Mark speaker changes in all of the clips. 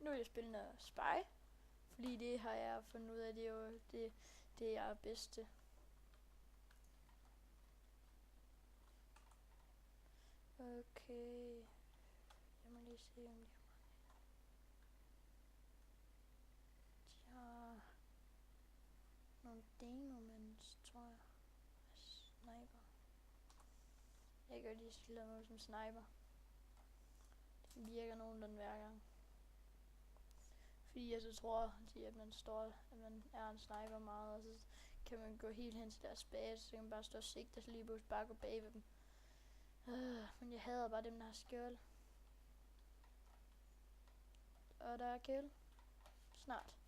Speaker 1: Nu vil jeg spille noget Spy. Fordi det har jeg fundet ud af, det er jo det jeg er bedst til. Okay. Jeg må lige se, om de har nogle demo-mens, tror jeg. Sniper. Jeg kan lige spille noget som sniper. Det virker nogenlunde hver gang. Fordi jeg så tror, at man er en sniper meget, og så kan man gå helt hen til deres base, så kan man bare stå og sigte, og så lige pludselig bare gå bag ved dem. Men jeg hader bare dem, der har skjold. Og der er kill. Snart.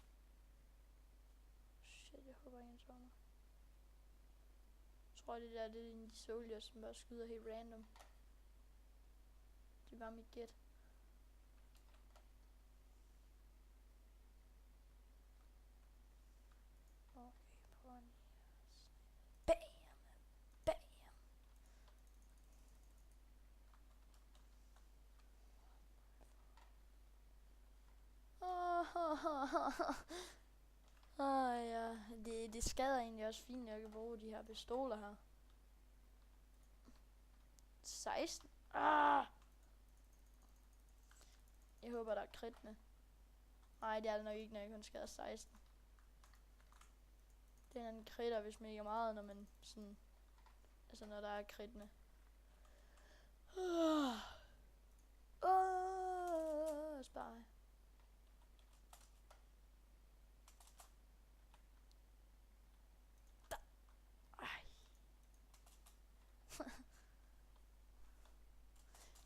Speaker 1: Shit, jeg håber ikke, han tror mig. Jeg tror, det er de soldiers, som bare skyder helt random. Det var mit gæt. Okay, prøv lige. Bam! Bam! Ja, det skader egentlig også fint, at jeg kan bruge de her pistoler her. 16. Jeg håber, der er krit med. Nej, det er det nok ikke, når jeg kun skader 16. Det er en kritter, hvis mega meget, når man sådan... Altså, når der er krit med. Spare.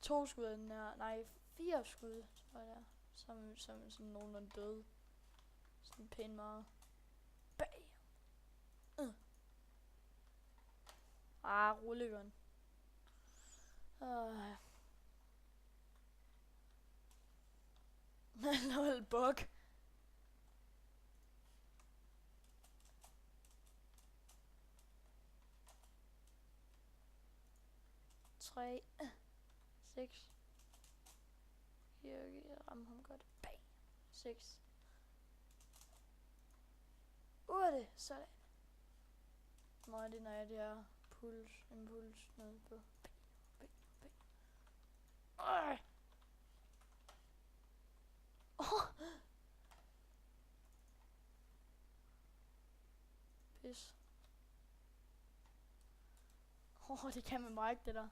Speaker 1: To skud den her. Nej, 4 skud, tror jeg det er. Som sådan nogenlunde døde. Sådan pænt meget. Bam! Rullegun. Lol, bug. 3, 6. Jeg rammer ham godt. Bam. 6. 8. Sådan. Nå, det er når jeg der impuls nede på. Pis. Det kan man bare ikke, det der.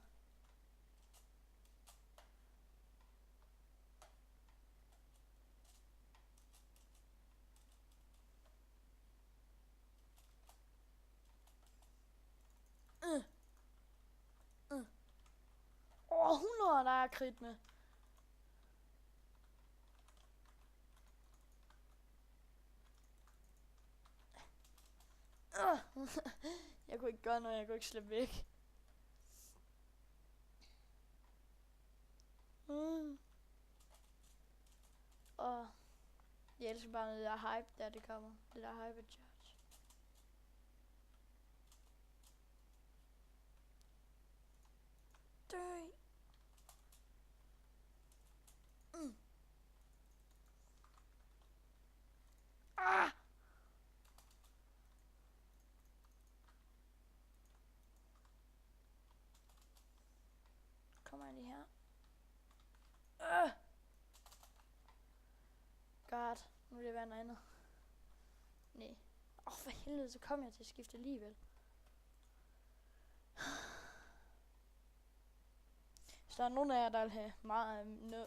Speaker 1: Over 100, der er krit med. Jeg kunne ikke gøre noget, jeg kunne ikke slippe væk. Og jeg elsker bare noget der hype, der det kommer. Det der hype charge. Dø. Kommer jeg lige her. God, nu vil det være noget andet. Nej. For helvede, så kom jeg til at skifte alligevel. Hvis der er nogen af jer, der vil have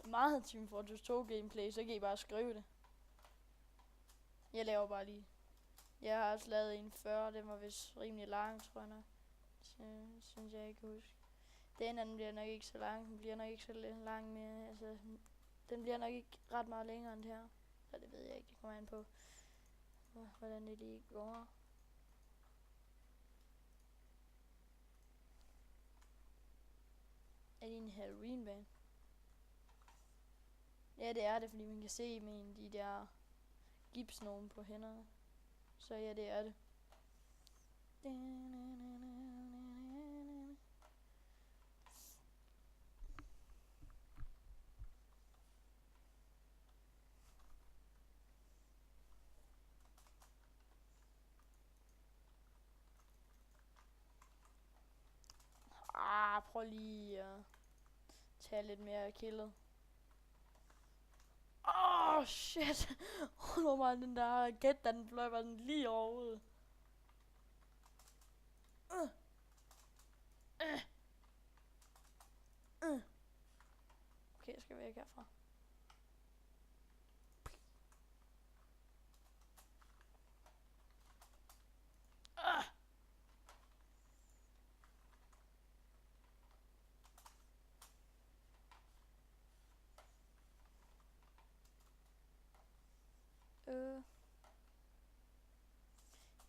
Speaker 1: meget Team Fortress 2 gameplay, så kan I bare skrive det. Jeg laver bare lige. Jeg har også lavet en 40, den var vist rimelig lang, tror jeg nok. Synes jeg ikke kan huske. Den anden bliver nok ikke så lang, den bliver nok ikke så lang mere, altså, den bliver nok ikke ret meget længere end det her. Så det ved jeg ikke, det kommer an på, hvordan det lige går. Er det en Halloween-bane? Ja, det er det, fordi man kan se med de der gipsnogen på hænderne. Så ja, det er det. prøver lige at tage lidt mere killet. Shit. Nu var den der raket, den fløj bare sådan lige overhovedet. Okay, jeg skal væk herfra.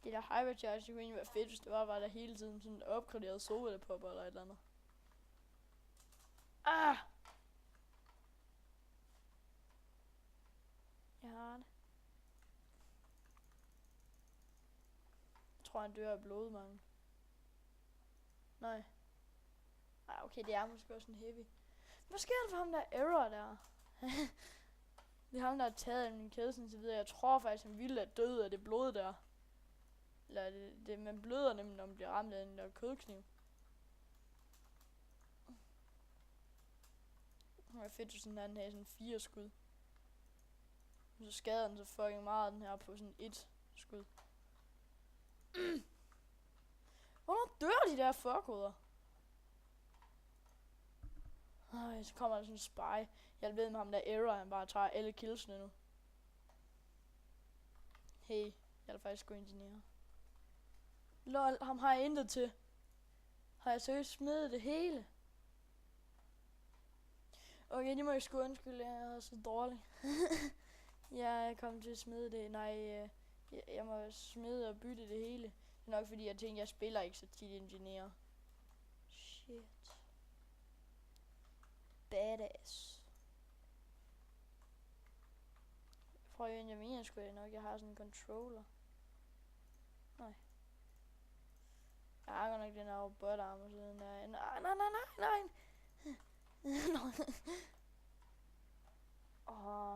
Speaker 1: Det der hypercharge, det kunne egentlig være fedt, hvis det var der hele tiden sådan opgraderet soda-popper eller et eller andet. Jeg har det. Jeg tror, han dør af blodmangel. Nej. Ej, okay, det er måske også en heavy. Hvad sker der for ham der error der? Det er ham, der har taget min kæde, så videre. Jeg tror faktisk, han ville have død af det blod der. Eller man bløder nemlig, når man bliver ramt af den der kødkniv. Det var fedt, hvis sådan han havde sådan 4 skud. Så skader den så fucking meget, den her på sådan 1 skud. Hvornår dør de der fuckhoveder? Så kommer der sådan en spy. Jeg ved med ham der error, han bare tager alle killsene nu. Hey, jeg er faktisk god ingeniør. Lol, ham har jeg intet til. Har jeg seriøst smidt det hele? Okay, det må jeg sgu undskylde, jeg er så dårlig. Jeg kom til at smide det. Nej, jeg må smide og bytte det hele. Det er nok fordi, jeg tænkte, jeg spiller ikke så tit ingeniør. Shit. Badass. Fra jeg mener sgu det nok, jeg har sådan en controller. Nej. Jeg har godt nok den her robotarm og sådan der. Nej.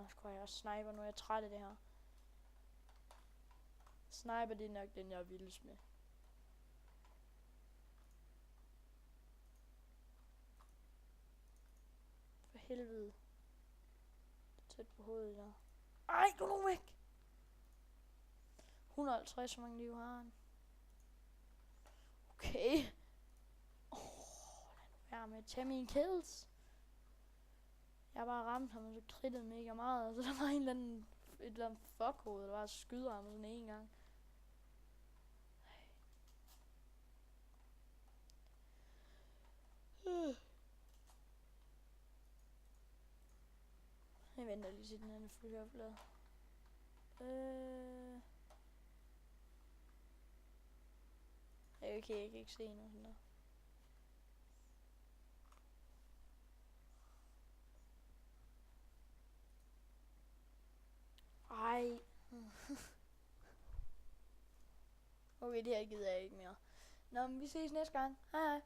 Speaker 1: Skulle jeg også sniper nu, jeg er træt af det her. Sniper, det er nok den, jeg er vildest med. For helvede. Tæt på hovedet der. Ej, gå nu væk! 150, så mange liv har han. Okay. Lad nu være med at tage mine kills. Jeg har bare ramt ham, og så krittede mega meget, og så der var et eller andet fuckhoved, der bare skyder ham sådan en gang. Jeg venter lige til den anden flyopblad. Okay, jeg kan ikke se noget sådan der. Ej. Okay, det her gider jeg ikke mere. Nå, men vi ses næste gang. Hej hej.